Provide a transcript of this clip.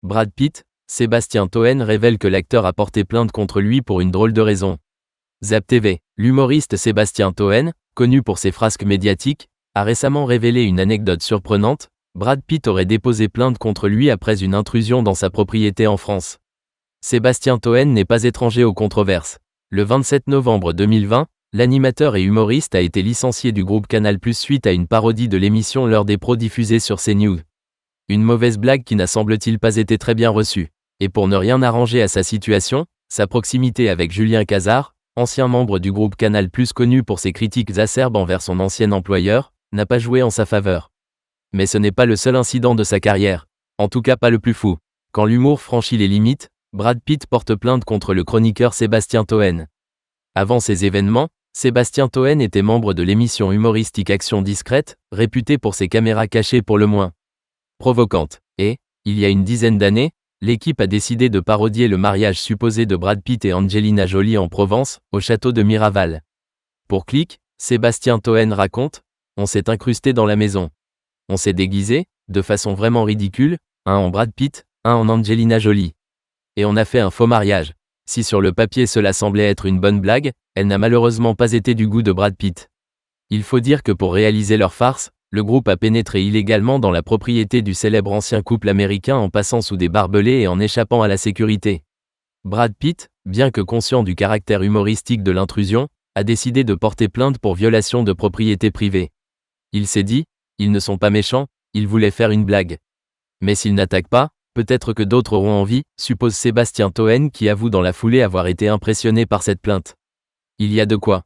Brad Pitt, Sébastien Toen révèle que l'acteur a porté plainte contre lui pour une drôle de raison. Zap TV, l'humoriste Sébastien Toen, connu pour ses frasques médiatiques, a récemment révélé une anecdote surprenante. Brad Pitt aurait déposé plainte contre lui après une intrusion dans sa propriété en France. Sébastien Toen n'est pas étranger aux controverses. Le 27 novembre 2020, l'animateur et humoriste a été licencié du groupe Canal+ suite à une parodie de l'émission L'heure des pros diffusée sur CNews. Une mauvaise blague qui n'a semble-t-il pas été très bien reçue. Et pour ne rien arranger à sa situation, sa proximité avec Julien Cazard, ancien membre du groupe Canal+, connu pour ses critiques acerbes envers son ancien employeur, n'a pas joué en sa faveur. Mais ce n'est pas le seul incident de sa carrière, en tout cas pas le plus fou. Quand l'humour franchit les limites, Brad Pitt porte plainte contre le chroniqueur Sébastien Toen. Avant ces événements, Sébastien Toen était membre de l'émission humoristique Action discrète, réputée pour ses caméras cachées pour le moins provocantes. Et, il y a une dizaine d'années, l'équipe a décidé de parodier le mariage supposé de Brad Pitt et Angelina Jolie en Provence, au château de Miraval. Pour Click, Sébastien Toen raconte: « On s'est incrusté dans la maison. On s'est déguisé, de façon vraiment ridicule, un en Brad Pitt, un en Angelina Jolie. Et on a fait un faux mariage. Si sur le papier cela semblait être une bonne blague, elle n'a malheureusement pas été du goût de Brad Pitt. Il faut dire que pour réaliser leur farce, le groupe a pénétré illégalement dans la propriété du célèbre ancien couple américain en passant sous des barbelés et en échappant à la sécurité. Brad Pitt, bien que conscient du caractère humoristique de l'intrusion, a décidé de porter plainte pour violation de propriété privée. Il s'est dit, ils ne sont pas méchants, ils voulaient faire une blague. Mais s'ils n'attaquent pas, peut-être que d'autres auront envie, suppose Sébastien Toen qui avoue dans la foulée avoir été impressionné par cette plainte. Il y a de quoi.